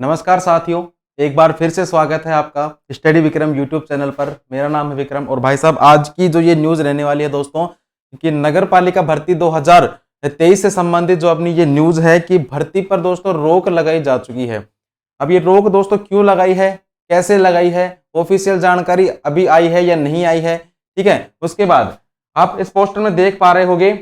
नमस्कार साथियों, एक बार फिर से स्वागत है आपका स्टडी विक्रम यूट्यूब चैनल पर। मेरा नाम है विक्रम और भाई साहब आज की जो ये न्यूज़ रहने वाली है दोस्तों कि नगर पालिका भर्ती 2023 से संबंधित जो अपनी ये न्यूज़ है कि भर्ती पर दोस्तों रोक लगाई जा चुकी है। अब ये रोक दोस्तों क्यों लगाई है, कैसे लगाई है, ऑफिशियल जानकारी अभी आई है या नहीं आई है, ठीक है। उसके बाद आप इस पोस्टर में देख पा रहे होंगे,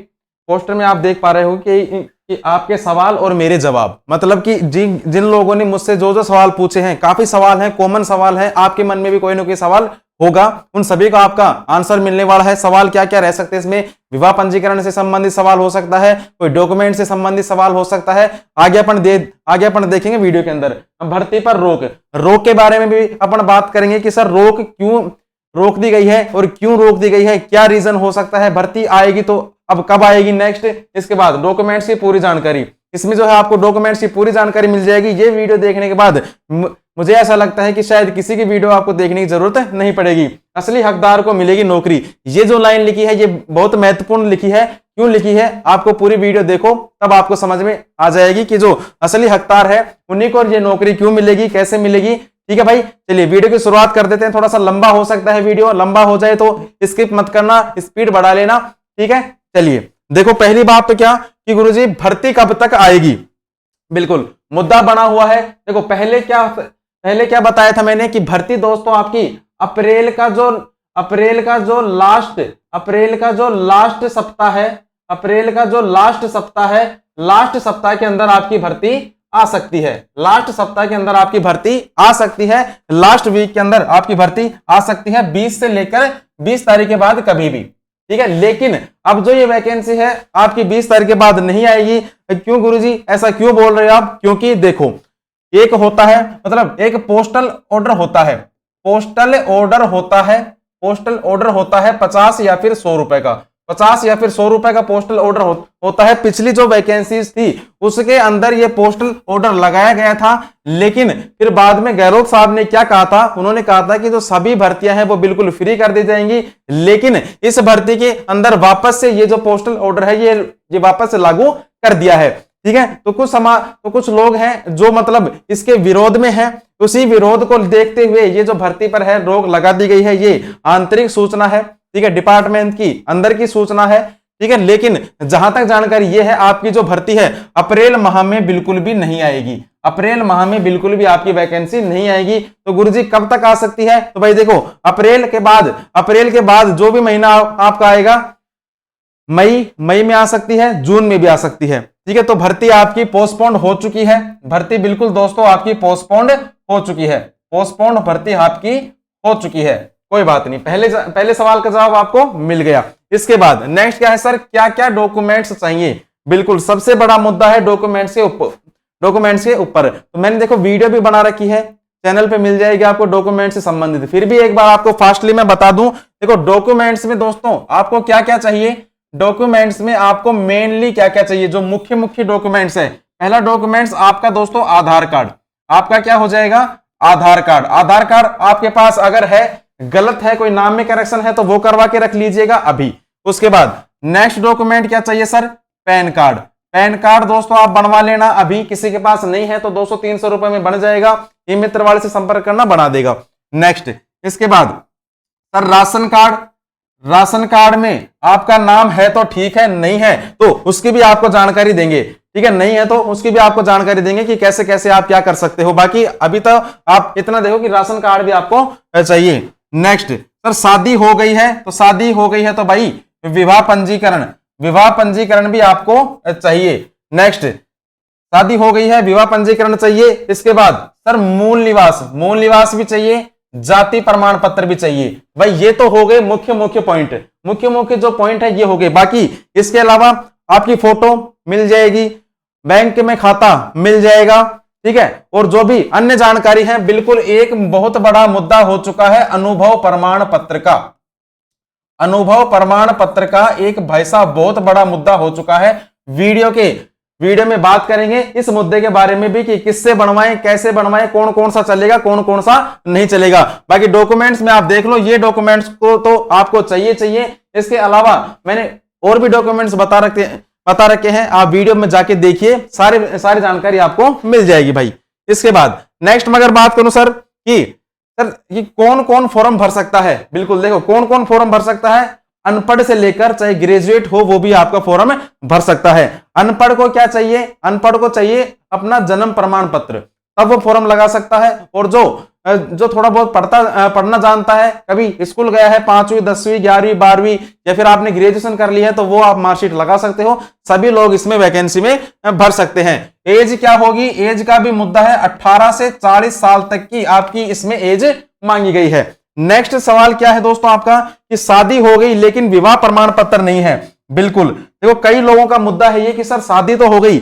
पोस्टर में आप देख पा रहे हो कि आपके सवाल और मेरे जवाब, मतलब कि जिन लोगों ने मुझसे जो जो सवाल पूछे हैं, काफी सवाल हैं, कॉमन सवाल हैं, आपके मन में भी कोई ना कोई सवाल होगा, उन सभी का आपका आंसर मिलने वाला है। सवाल क्या क्या रह सकते हैं इसमें? विवाह पंजीकरण से संबंधित सवाल हो सकता है, कोई डॉक्यूमेंट से संबंधित सवाल हो सकता है। आगे अपन देखेंगे वीडियो के अंदर। भर्ती पर रोक के बारे में भी अपन बात करेंगे कि सर रोक क्यों रोक दी गई है और क्यों रोक दी गई है, क्या रीजन हो सकता है। भर्ती आएगी तो अब कब आएगी नेक्स्ट, इसके बाद डॉक्यूमेंट्स की पूरी जानकारी, इसमें जो है आपको डॉक्यूमेंट्स की पूरी जानकारी मिल जाएगी। ये वीडियो देखने के बाद मुझे ऐसा लगता है कि शायद किसी की वीडियो आपको देखने की जरूरत नहीं पड़ेगी, असली हकदार को मिलेगी नौकरी। ये जो लाइन लिखी है ये बहुत महत्वपूर्ण लिखी है। क्यों लिखी है, आपको पूरी वीडियो देखो तब आपको समझ में आ जाएगी कि जो असली हकदार है उन्हीं को ये नौकरी क्यों मिलेगी, कैसे मिलेगी। ठीक है भाई, चलिए वीडियो की शुरुआत कर देते हैं। थोड़ा सा लंबा हो सकता है, वीडियो लंबा हो जाए तो स्किप मत करना, स्पीड बढ़ा लेना, ठीक है। चलिए देखो, पहली बात तो क्या कि गुरुजी भर्ती कब तक आएगी, बिल्कुल मुद्दा बना हुआ है। देखो पहले क्या बताया था मैंने कि भर्ती दोस्तों आपकी अप्रैल का जो लास्ट सप्ताह के अंदर आपकी भर्ती आ सकती है। लास्ट सप्ताह के अंदर आपकी भर्ती आ सकती है, लास्ट वीक के अंदर आपकी भर्ती आ सकती है, 20 से लेकर 20 तारीख के बाद कभी भी, ठीक है। लेकिन अब जो ये वैकेंसी है आपकी 20 तारीख के बाद नहीं आएगी। क्यों गुरुजी, ऐसा क्यों बोल रहे हो आप? क्योंकि देखो एक होता है, मतलब एक पोस्टल ऑर्डर होता है, पोस्टल ऑर्डर होता है 50 या फिर 100 रुपए का, 50 या फिर 100 रुपए का पोस्टल ऑर्डर होता है। पिछली जो वैकेंसीज थी उसके अंदर ये पोस्टल ऑर्डर लगाया गया था, लेकिन फिर बाद में गहलोत साहब ने क्या कहा था, उन्होंने कहा था कि जो सभी भर्तियां हैं वो बिल्कुल फ्री कर दी जाएंगी, लेकिन इस भर्ती के अंदर वापस से ये जो पोस्टल ऑर्डर है ये वापस से लागू कर दिया है, ठीक है। तो कुछ लोग हैं जो मतलब इसके विरोध में हैं। उसी विरोध को देखते हुए ये जो भर्ती पर है रोक लगा दी गई है। ये आंतरिक सूचना है, ठीक है, डिपार्टमेंट की अंदर की सूचना है, ठीक है। लेकिन जहां तक जानकारी ये है आपकी जो भर्ती है अप्रैल माह में बिल्कुल भी नहीं आएगी, अप्रैल माह में बिल्कुल भी आपकी वैकेंसी नहीं आएगी। तो गुरुजी कब तक आ सकती है? तो भाई देखो अप्रैल के बाद जो भी महीना आपका आएगा, मई में आ सकती है, जून में भी आ सकती है, ठीक है। तो भर्ती आपकी पोस्टपोन्ड हो चुकी है, भर्ती बिल्कुल दोस्तों आपकी पोस्टपोन्ड हो चुकी है, पोस्टपोन्ड भर्ती आपकी हो चुकी है। कोई बात नहीं, पहले सवाल का जवाब आपको मिल गया। इसके बाद नेक्स्ट क्या है सर, क्या क्या डॉक्यूमेंट्स चाहिए? बिल्कुल सबसे बड़ा मुद्दा है डॉक्यूमेंट्स के ऊपर। तो मैंने देखो वीडियो भी बना रखी है, चैनल पे मिल जाएगी आपको डॉक्यूमेंट्स से संबंधित। फिर भी एक बार आपको फास्टली मैं बता दूं, देखो डॉक्यूमेंट्स में दोस्तों आपको क्या क्या चाहिए। डॉक्यूमेंट्स में आपको मेनली क्या क्या चाहिए, जो मुख्य डॉक्यूमेंट्स है। पहला डॉक्यूमेंट्स आपका दोस्तों आधार कार्ड। आपका क्या हो जाएगा? आधार कार्ड। आधार कार्ड आपके पास अगर है, गलत है, कोई नाम में करेक्शन है तो वो करवा के रख लीजिएगा अभी। उसके बाद नेक्स्ट डॉक्यूमेंट क्या चाहिए sir? Pan card. Pan card दोस्तों आप बनवा लेना, अभी किसी के पास नहीं है तो 200-300 रुपए में बन जाएगा। ये मित्र वाले से संपर्क करना, बना देगा। नेक्स्ट इसके बाद sir ration card. Ration card में आपका नाम है तो ठीक है, नहीं है तो उसकी भी आपको जानकारी देंगे, ठीक है। नहीं है तो उसकी भी आपको जानकारी देंगे कि कैसे कैसे आप क्या कर सकते हो। बाकी अभी तो आप इतना देखो कि राशन कार्ड भी आपको चाहिए। नेक्स्ट सर शादी हो गई है तो भाई विवाह पंजीकरण भी आपको चाहिए। नेक्स्ट शादी हो गई है, विवाह पंजीकरण चाहिए। इसके बाद सर मूल निवास भी चाहिए, जाति प्रमाण पत्र भी चाहिए। भाई ये तो हो गए मुख्य पॉइंट, मुख्य जो पॉइंट है ये हो गए। बाकी इसके अलावा आपकी फोटो मिल जाएगी, बैंक में खाता मिल जाएगा, ठीक है। और जो भी अन्य जानकारी है, बिल्कुल एक बहुत बड़ा मुद्दा हो चुका है अनुभव प्रमाण पत्र का एक भाई साहब बहुत बड़ा मुद्दा हो चुका है। वीडियो में बात करेंगे इस मुद्दे के बारे में भी कि किससे बनवाएं, कैसे बनवाएं, कौन कौन सा चलेगा, कौन कौन सा नहीं चलेगा। बाकी डॉक्यूमेंट्स में आप देख लो, ये डॉक्यूमेंट्स को तो आपको चाहिए। इसके अलावा मैंने और भी डॉक्यूमेंट्स बता रखे हैं, आप वीडियो में जाके देखिए, सारी जानकारी आपको मिल जाएगी भाई। इसके बाद नेक्स्ट में अगर बात करूं सर कि सर ये कौन कौन फॉर्म भर सकता है, बिल्कुल देखो कौन कौन फॉर्म भर सकता है, अनपढ़ से लेकर चाहे ग्रेजुएट हो वो भी आपका फॉर्म भर सकता है। अनपढ़ को क्या चाहिए, अनपढ़ को चाहिए अपना जन्म प्रमाण पत्र, तब वो फॉर्म लगा सकता है। और जो थोड़ा बहुत पढ़ना जानता है, कभी स्कूल गया है 5वीं 10वीं 11वीं 12वीं या फिर आपने ग्रेजुएशन कर लिया है, तो वो आप मार्कशीट लगा सकते हो। सभी लोग इसमें वैकेंसी में भर सकते हैं। एज क्या होगी, एज का भी मुद्दा है, 18 से 40 साल तक की आपकी इसमें एज मांगी गई है। नेक्स्ट सवाल क्या है दोस्तों आपका कि शादी हो गई लेकिन विवाह प्रमाण पत्र नहीं है। बिल्कुल देखो कई लोगों का मुद्दा है ये कि सर शादी तो हो गई,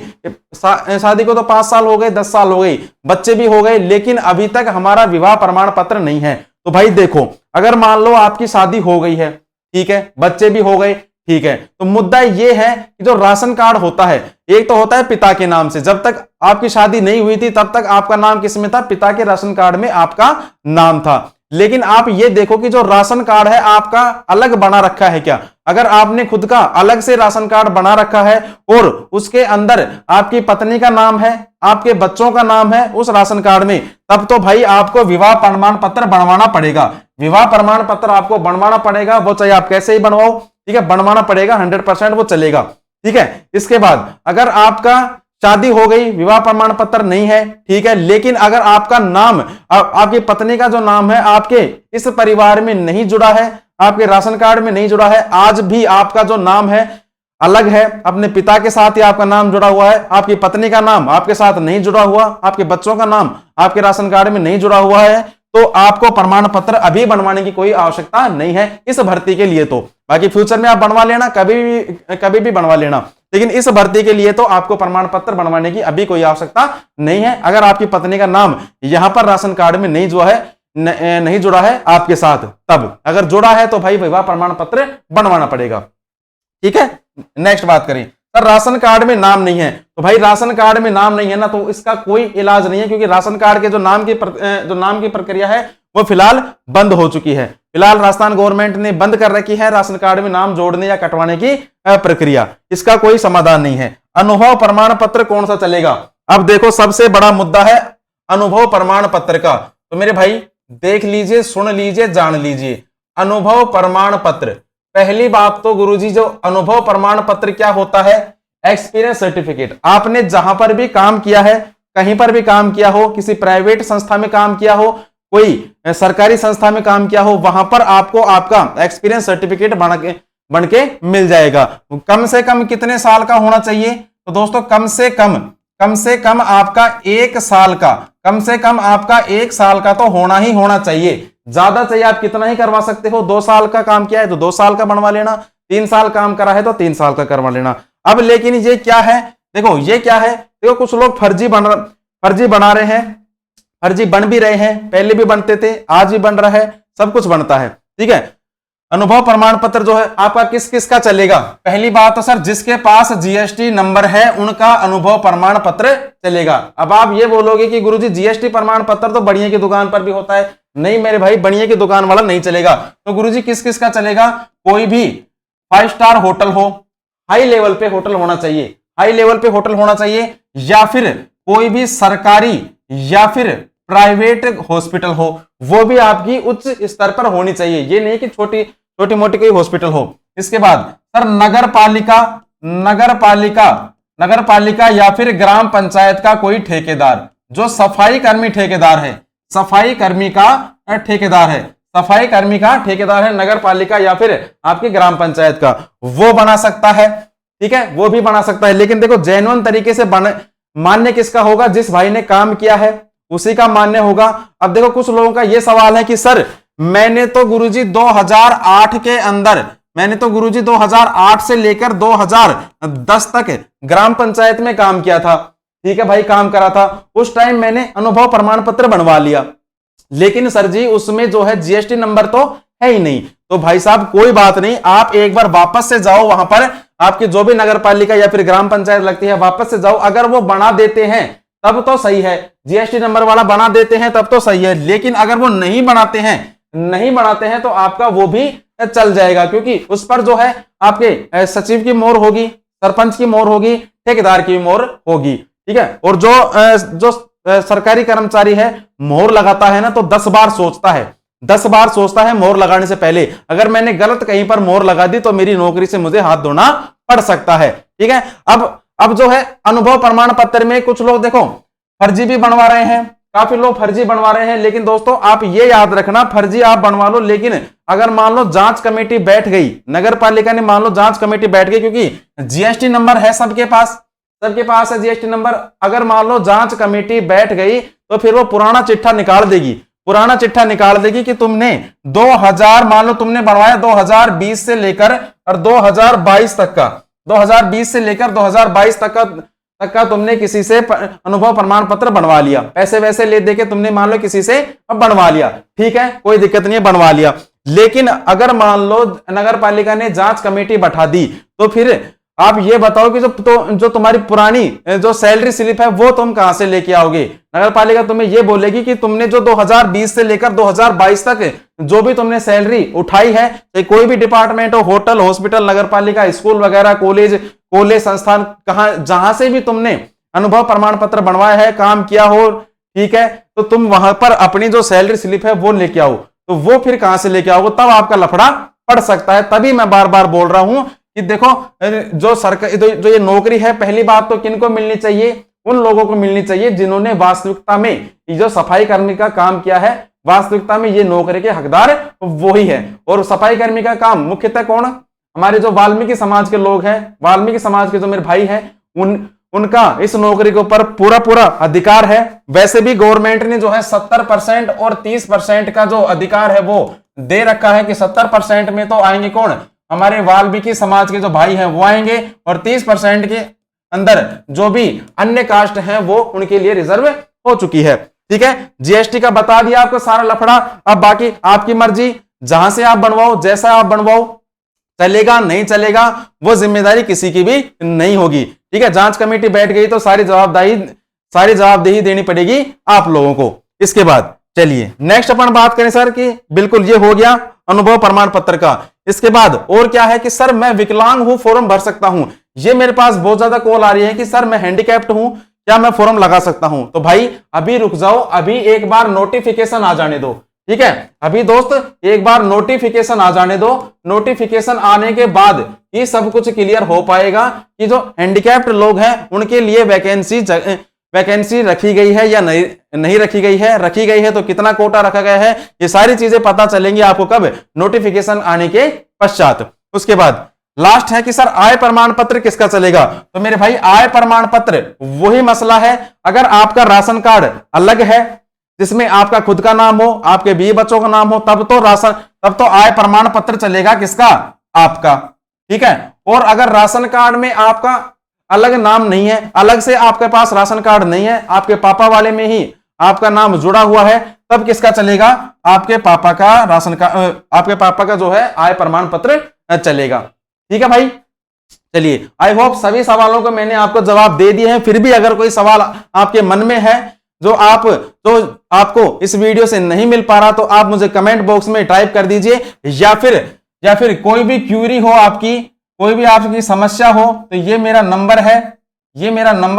शादी को तो 5 साल हो गए 10 साल हो गई, बच्चे भी हो गए, लेकिन अभी तक हमारा विवाह प्रमाण पत्र नहीं है। तो भाई देखो अगर मान लो आपकी शादी हो गई है, ठीक है, बच्चे भी हो गए, ठीक है, तो मुद्दा ये है कि जो राशन कार्ड होता है, एक तो होता है पिता के नाम से, जब तक आपकी शादी नहीं हुई थी तब तक आपका नाम किसमें था, पिता के राशन कार्ड में आपका नाम था। लेकिन आप ये देखो कि जो राशन कार्ड है आपका अलग बना रखा है क्या। अगर आपने खुद का अलग से राशन कार्ड बना रखा है और उसके अंदर आपकी पत्नी का नाम है, आपके बच्चों का नाम है उस राशन कार्ड में, तब तो भाई आपको विवाह प्रमाण पत्र बनवाना पड़ेगा। विवाह प्रमाण पत्र आपको बनवाना पड़ेगा, वो चाहे आप कैसे ही बनवाओ, ठीक है, बनवाना पड़ेगा, 100% वो चलेगा, ठीक है। इसके बाद अगर आपका शादी हो गई, विवाह प्रमाण पत्र नहीं है, ठीक है, लेकिन अगर आपका नाम आपकी पत्नी का जो नाम है आपके इस परिवार में नहीं जुड़ा है, आपके राशन कार्ड में नहीं जुड़ा है, आज भी आपका जो नाम है अलग है, अपने पिता के साथ ही आपका नाम जुड़ा हुआ है, आपकी पत्नी का नाम आपके साथ नहीं जुड़ा हुआ, आपके बच्चों का नाम आपके राशन कार्ड में नहीं जुड़ा हुआ है, तो आपको प्रमाण पत्र अभी बनवाने की कोई आवश्यकता नहीं है इस भर्ती के लिए। तो बाकी फ्यूचर में आप बनवा लेना, कभी भी बनवा लेना, लेकिन इस भर्ती के लिए तो आपको प्रमाण पत्र बनवाने की अभी कोई आवश्यकता नहीं है। अगर आपकी पत्नी का नाम यहां पर राशन कार्ड में नहीं जुड़ा है आपके साथ, तब अगर जुड़ा है तो भाई विवाह प्रमाण पत्र बनवाना पड़ेगा, ठीक है। नेक्स्ट बात करें सर राशन कार्ड में नाम नहीं है, तो भाई राशन कार्ड में नाम नहीं है ना, तो इसका कोई इलाज नहीं है, क्योंकि राशन कार्ड के जो नाम की प्रक्रिया है वो फिलहाल बंद हो चुकी है। फिलहाल राजस्थान गवर्नमेंट ने बंद कर रखी है राशन कार्ड में नाम जोड़ने या कटवाने की प्रक्रिया, इसका कोई समाधान नहीं है। अनुभव प्रमाण पत्र कौन सा चलेगा, अब देखो सबसे बड़ा मुद्दा है अनुभव प्रमाण पत्र का। तो मेरे भाई देख लीजिए, सुन लीजिए, जान लीजिए, अनुभव प्रमाण पत्र। पहली बात तो गुरुजी जो अनुभव प्रमाण पत्र क्या होता है, एक्सपीरियंस सर्टिफिकेट। आपने जहां पर भी काम किया है, कहीं पर भी काम किया हो, किसी प्राइवेट संस्था में काम किया हो, कोई सरकारी संस्था में काम किया हो, वहां पर आपको आपका एक्सपीरियंस सर्टिफिकेट बन के मिल जाएगा। कम से कम कितने साल का होना चाहिए, तो दोस्तों कम से कम आपका 1 साल का, कम से कम आपका 1 साल का तो होना ही होना चाहिए। ज्यादा चाहिए आप कितना ही करवा सकते हो, 2 साल का काम किया है तो 2 साल का बनवा लेना, 3 साल काम करा है तो 3 साल का करवा लेना। अब लेकिन ये क्या है, देखो ये क्या है, देखो कुछ लोग फर्जी बना रहे हैं, फर्जी बन भी रहे हैं, पहले भी बनते थे, आज भी बन रहा है, सब कुछ बनता है, ठीक है। अनुभव प्रमाण पत्र जो है आपका किस किस का चलेगा, पहली बात तो सर जिसके पास जीएसटी नंबर है उनका अनुभव प्रमाण पत्र चलेगा। अब आप ये बोलोगे कि गुरुजी जीएसटी प्रमाण पत्र तो बढ़िया की दुकान पर भी होता है, नहीं मेरे भाई बढ़िया की दुकान वाला नहीं चलेगा। तो गुरुजी किस किस का चलेगा, कोई भी 5 स्टार होटल हो, हाई लेवल पे होटल होना चाहिए, हाई लेवल पे होटल होना चाहिए, या फिर कोई भी सरकारी या फिर प्राइवेट हॉस्पिटल हो, वो भी आपकी उच्च स्तर पर होनी चाहिए, ये नहीं कि छोटी मोटी कोई हॉस्पिटल हो। इसके बाद सर नगर पालिका या फिर ग्राम पंचायत का कोई ठेकेदार, जो सफाई कर्मी ठेकेदार है, सफाई कर्मी का ठेकेदार है नगर पालिका या फिर आपकी ग्राम पंचायत का, वो बना सकता है, ठीक है, वो भी बना सकता है। लेकिन देखो जेन्युइन तरीके से मान्य किसका होगा, जिस भाई ने काम किया है उसी का मान्य होगा। अब देखो कुछ लोगों का यह सवाल है कि सर मैंने तो गुरुजी 2008 के अंदर, मैंने तो गुरुजी 2008 से लेकर 2010 तक ग्राम पंचायत में काम किया था, ठीक है भाई, काम करा था, उस टाइम मैंने अनुभव प्रमाण पत्र बनवा लिया, लेकिन सर जी उसमें जो है जीएसटी नंबर तो है ही नहीं। तो भाई साहब कोई बात नहीं, आप एक बार वापस से जाओ, वहां पर आपकी जो भी नगर पालिका या फिर ग्राम पंचायत लगती है, वापस से जाओ, अगर वो बना देते हैं तब तो सही है, जीएसटी नंबर वाला बना देते हैं तब तो सही है। लेकिन अगर वो नहीं बनाते हैं तो आपका वो भी चल जाएगा, क्योंकि उस पर जो है आपके सचिव की मोहर होगी, सरपंच की मोहर होगी, ठेकेदार की मोहर होगी, ठीक है। और जो सरकारी कर्मचारी है, मोहर लगाता है ना तो 10 बार सोचता है, 10 बार सोचता है मोहर लगाने से पहले। अगर मैंने गलत कहीं पर मोहर लगा दी तो मेरी नौकरी से मुझे हाथ धोना पड़ सकता है। ठीक है, अब जो है अनुभव प्रमाण पत्र में कुछ लोग देखो फर्जी भी बनवा रहे हैं, काफी लोग फर्जी बनवा रहे हैं। लेकिन दोस्तों आप ये याद रखना, फर्जी आप बनवा लो, लेकिन अगर मान लो जांच कमेटी बैठ गई, नगर पालिका ने मान लो जांच कमेटी बैठ गई, क्योंकि जीएसटी नंबर है सबके पास है जीएसटी नंबर। अगर मान लो जांच कमेटी बैठ गई तो फिर वो पुराना चिट्ठा निकाल देगी कि तुमने 2000 मान लो तुमने बनवाया 2020 से लेकर और 2022 तक का, 2020 से लेकर 2022 तक का तुमने किसी से अनुभव प्रमाण पत्र बनवा लिया, पैसे वैसे ले देके तुमने मान लो किसी से बनवा लिया, ठीक है, कोई दिक्कत नहीं है, बनवा लिया। लेकिन अगर मान लो नगर पालिका ने जांच कमेटी बैठा दी तो फिर आप ये बताओ कि जो तुम्हारी पुरानी जो सैलरी स्लिप है वो तुम कहां से लेके आओगे। नगर पालिका तुम्हें ये बोलेगी कि तुमने जो 2020 से लेकर 2022 तक जो भी तुमने सैलरी उठाई है, कोई भी डिपार्टमेंट हो, होटल, हॉस्पिटल, नगर पालिका, स्कूल वगैरह, कॉलेज संस्थान, कहां जहां से भी तुमने अनुभव प्रमाण पत्र बनवाया है, काम किया हो, ठीक है, तो तुम वहां पर अपनी जो सैलरी स्लिप है वो लेके आओ। तो वो फिर कहां से लेके आओगे, तब आपका लफड़ा पड़ सकता है। तभी मैं बार बार बोल रहा हूं कि देखो जो सरकार जो ये नौकरी है, पहली बात तो किनको मिलनी चाहिए, उन लोगों को मिलनी चाहिए जिन्होंने वास्तविकता में जो सफाई कर्मी का काम किया है, वास्तविकता में ये नौकरी के हकदार वो ही है। और सफाई कर्मी का काम मुख्यतः कौन, हमारे जो वाल्मीकि समाज के लोग हैं, वाल्मीकि समाज के जो मेरे भाई हैं, उनका इस नौकरी के ऊपर पूरा अधिकार है। वैसे भी गवर्नमेंट ने जो है 70% और 30% का जो अधिकार है वो दे रखा है कि 70% में तो आएंगे कौन, हमारे वाल्मीकि समाज के जो भाई हैं वो आएंगे, और 30% के अंदर जो भी अन्य कास्ट हैं वो उनके लिए रिजर्व हो चुकी है। ठीक है, जीएसटी का बता दिया आपको सारा लफड़ा। अब बाकी आपकी मर्जी, जहां से आप बनवाओ, जैसा आप बनवाओ, चलेगा नहीं चलेगा वो जिम्मेदारी किसी की भी नहीं होगी। ठीक है, जांच कमेटी बैठ गई तो सारी जवाबदेही देनी पड़ेगी आप लोगों को। इसके बाद चलिए नेक्स्ट अपन बात करें सर कि बिल्कुल ये हो गया अनुभव प्रमाण पत्र का। इसके बाद और क्या है कि सर मैं विकलांग हूं, फॉर्म भर सकता हूं। ये मेरे पास बहुत ज्यादा कॉल आ रही है कि सर मैं हैंडीकैप्ड हूं, क्या मैं फॉर्म लगा सकता हूं। तो भाई अभी रुक जाओ, अभी एक बार नोटिफिकेशन आ जाने दो। ठीक है, अभी दोस्त एक बार नोटिफिकेशन आ जाने दो। नोटिफिकेशन आने के बाद ये सब कुछ क्लियर हो पाएगा कि जो हैंडीकैप्ड लोग हैं उनके लिए वैकेंसी रखी गई है या नहीं रखी गई है, रखी गई है तो कितना कोटा रखा गया है, ये सारी चीजें पता चलेंगी आपको कब, नोटिफिकेशन आने के पश्चात। उसके बाद लास्ट है कि सर आय प्रमाण पत्र किसका चलेगा। तो मेरे भाई आय प्रमाण पत्र वही मसला है, अगर आपका राशन कार्ड अलग है जिसमें आपका खुद का नाम हो, आपके बीवी बच्चों का नाम हो, तब तो आय प्रमाण पत्र चलेगा किसका, आपका। ठीक है, और अगर राशन कार्ड में आपका अलग नाम नहीं है, अलग से आपके पास राशन कार्ड नहीं है, आपके पापा वाले में ही आपका नाम जुड़ा हुआ है, तब किसका चलेगा, आपके पापा का राशन कार्ड, आपके पापा का जो है आय प्रमाण पत्र चलेगा। ठीक है भाई, चलिए आई होप सभी सवालों को मैंने आपको जवाब दे दिए हैं। फिर भी अगर कोई सवाल आपके मन में है जो आपको इस वीडियो से नहीं मिल पा रहा, तो आप मुझे कमेंट बॉक्स में टाइप कर दीजिए, या फिर कोई भी क्यूरी हो आपकी, कोई भी आपकी समस्या हो, तो ये मेरा नंबर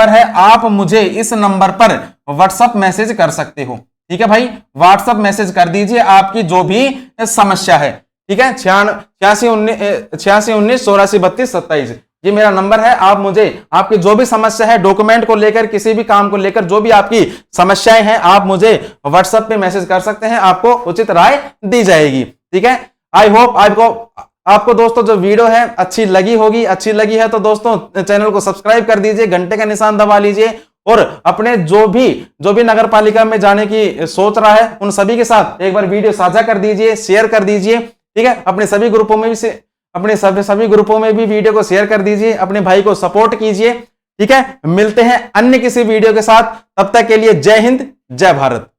है, आप मुझे इस नंबर पर व्हाट्सएप मैसेज कर सकते हो। ठीक है भाई, व्हाट्सएप मैसेज कर दीजिए आपकी जो भी समस्या है। ठीक है, 8619843227, ये मेरा नंबर है। आप मुझे आपकी जो भी समस्या है, डॉक्यूमेंट को लेकर, किसी भी काम को लेकर जो भी आपकी समस्याएं हैं, आप मुझे व्हाट्सएप पे मैसेज कर सकते हैं, आपको उचित राय दी जाएगी। ठीक है, आई होप आपको दोस्तों जो वीडियो है अच्छी लगी होगी। अच्छी लगी है तो दोस्तों चैनल को सब्सक्राइब कर दीजिए, घंटे का निशान दबा लीजिए, और अपने जो भी नगर पालिका में जाने की सोच रहा है उन सभी के साथ एक बार वीडियो साझा कर दीजिए, शेयर कर दीजिए। ठीक है, अपने सभी ग्रुपों में भी वीडियो को शेयर कर दीजिए, अपने भाई को सपोर्ट कीजिए। ठीक है, मिलते हैं अन्य किसी वीडियो के साथ, तब तक के लिए जय हिंद, जय भारत।